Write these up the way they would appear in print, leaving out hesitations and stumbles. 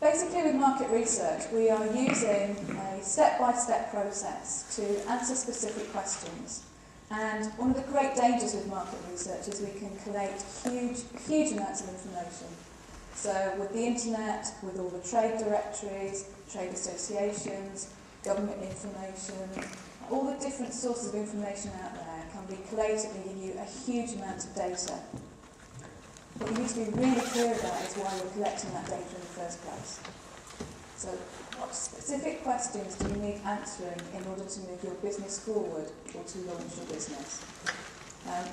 Basically with market research, we are using a step-by-step process to answer specific questions. And one of the great dangers with market research is we can collate huge amounts of information. So with the internet, with all the trade directories, trade associations, government information, all the different sources of information out there can be collated and give you a huge amount of data. What you need to be really clear about is why you're collecting that data in the first place. So what specific questions do you need answering in order to move your business forward or to launch your business?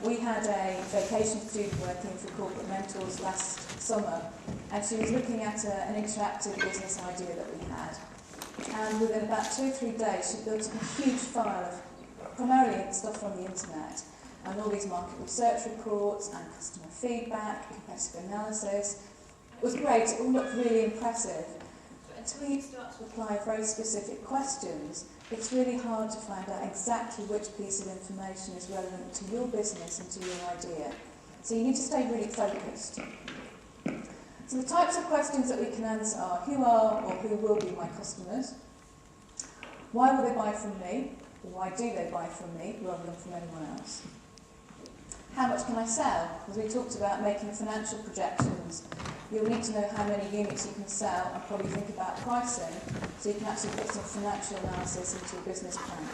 We had a vacation student working for Corporate Mentors last summer, and she was looking at an interactive business idea that we had. And within about 2 or 3 days, she built a huge file of primarily stuff from the internet, and all these market research reports and customer feedback, competitive analysis. It was great, it all looked really impressive. But until you start to apply very specific questions, it's really hard to find out exactly which piece of information is relevant to your business and to your idea. So you need to stay really focused. So the types of questions that we can answer are, who are or who will be my customers? Why will they buy from me? Or why do they buy from me rather than from anyone else? How much can I sell? As we talked about making financial projections, you'll need to know how many units you can sell and probably think about pricing so you can actually put some financial analysis into your business plan.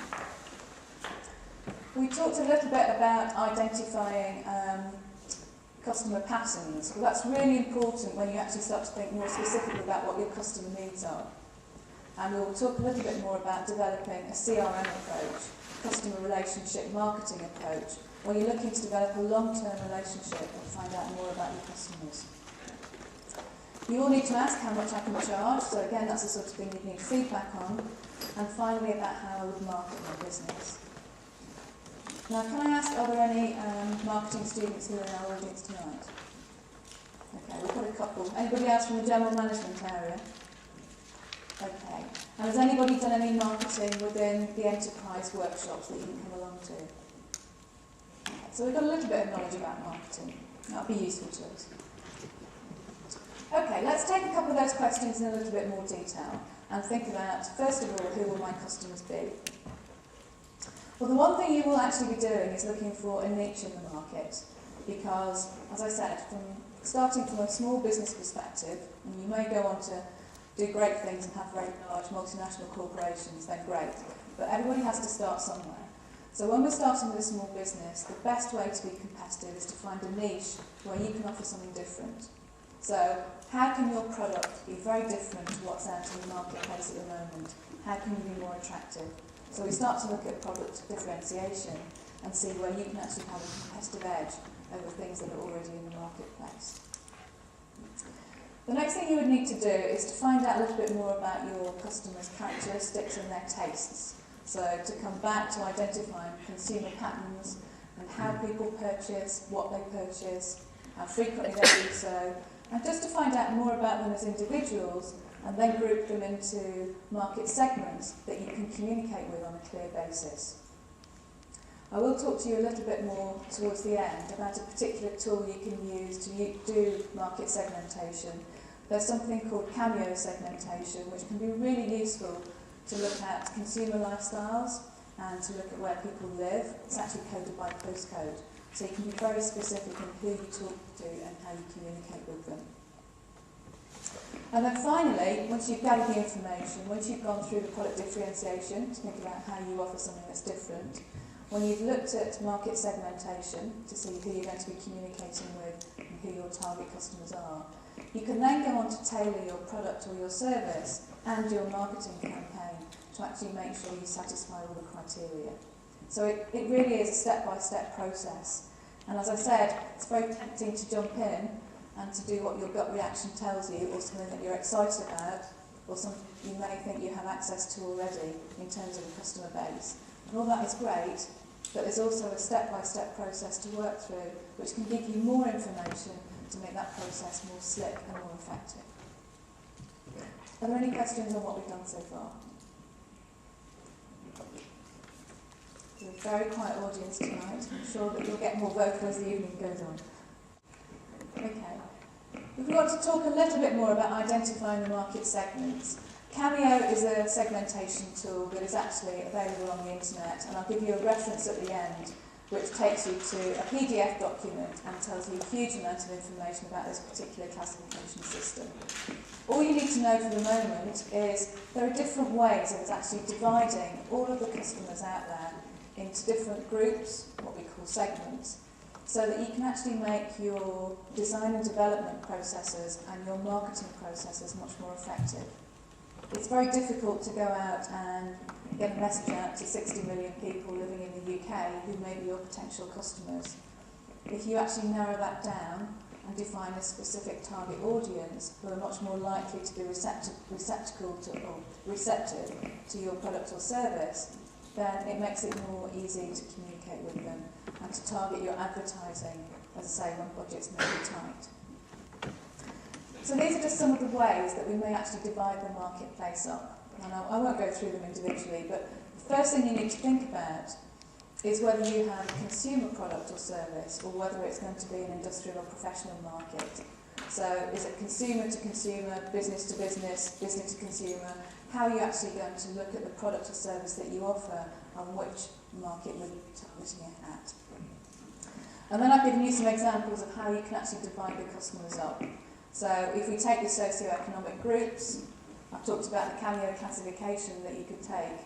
We talked a little bit about identifying customer patterns. Well, that's really important when you actually start to think more specifically about what your customer needs are. And we'll talk a little bit more about developing a CRM approach, customer relationship marketing approach, where you're looking to develop a long-term relationship and find out more about your customers. You all need to ask how much I can charge, so again that's the sort of thing you need feedback on. And finally about how I would market my business. Now can I ask, are there any marketing students here in our audience tonight? Okay, we've got a couple. Anybody else from the general management area? Okay. And has anybody done any marketing within the enterprise workshops that you can come along to? Okay, so we've got a little bit of knowledge about marketing. That'll be useful to us. Okay, let's take a couple of those questions in a little bit more detail and think about, first of all, who will my customers be? Well, the one thing you will actually be doing is looking for a niche in the market because, as I said, starting from a small business perspective, and you may go on to do great things and have very large multinational corporations, then great. But everybody has to start somewhere. So when we're starting with a small business, the best way to be competitive is to find a niche where you can offer something different. So how can your product be very different to what's out in the marketplace at the moment? How can you be more attractive? So we start to look at product differentiation and see where you can actually have a competitive edge over things that are already in the marketplace. The next thing you would need to do is to find out a little bit more about your customers' characteristics and their tastes. So to come back to identifying consumer patterns and how people purchase, what they purchase, how frequently they do so, and just to find out more about them as individuals and then group them into market segments that you can communicate with on a clear basis. I will talk to you a little bit more towards the end about a particular tool you can use to do market segmentation. There's something called cameo segmentation, which can be really useful to look at consumer lifestyles and to look at where people live. It's actually coded by postcode, so you can be very specific in who you talk to and how you communicate with them. And then finally, once you've gathered the information, once you've gone through the product differentiation to think about how you offer something that's different, when you've looked at market segmentation to see who you're going to be communicating with and who your target customers are, you can then go on to tailor your product or your service and your marketing campaign to actually make sure you satisfy all the criteria. So it really is a step-by-step process. And as I said, it's very tempting to jump in and to do what your gut reaction tells you, or something that you're excited about, or something you may think you have access to already in terms of a customer base. And all that is great, but there's also a step-by-step process to work through, which can give you more information to make that process more slick and more effective. Are there any questions on what we've done so far? It's a very quiet audience tonight. I'm sure that you'll get more vocal as the evening goes on. Okay. If we want to talk a little bit more about identifying the market segments, Cameo is a segmentation tool that is actually available on the internet, and I'll give you a reference at the end which takes you to a PDF document and tells you a huge amount of information about this particular classification system. All you need to know for the moment is there are different ways of actually dividing all of the customers out there into different groups, what we call segments, so that you can actually make your design and development processes and your marketing processes much more effective. It's very difficult to go out and get a message out to 60 million people living in the UK who may be your potential customers. If you actually narrow that down and define a specific target audience who are much more likely to be receptive to your product or service, then it makes it more easy to communicate with them and to target your advertising, as I say, when budgets may be tight. So these are just some of the ways that we may actually divide the marketplace up. And I won't go through them individually, but the first thing you need to think about is whether you have a consumer product or service, or whether it's going to be an industrial or professional market. So is it consumer to consumer, business to business, business to consumer? How are you actually going to look at the product or service that you offer and which market we're targeting it at? And then I've given you some examples of how you can actually divide the customers up. So if we take the socio-economic groups, I've talked about the Cameo classification that you could take,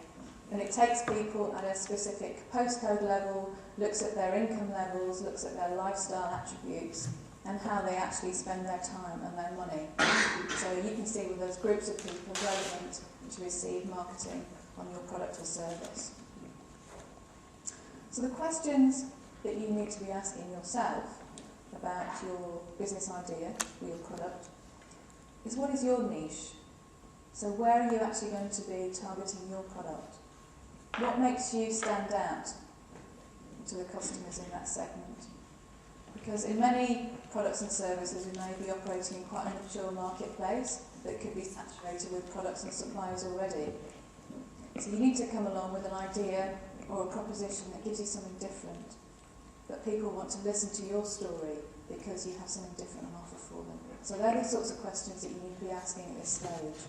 and it takes people at a specific postcode level, looks at their income levels, looks at their lifestyle attributes, and how they actually spend their time and their money. So you can see with those groups of people relevant to receive marketing on your product or service. So the questions that you need to be asking yourself about your business idea or your product is, what is your niche? So where are you actually going to be targeting your product? What makes you stand out to the customers in that segment? Because in many products and services we may be operating in quite a mature marketplace that could be saturated with products and suppliers already. So you need to come along with an idea or a proposition that gives you something different, that people want to listen to your story because you have something different on offer for them. So they're the sorts of questions that you need to be asking at this stage.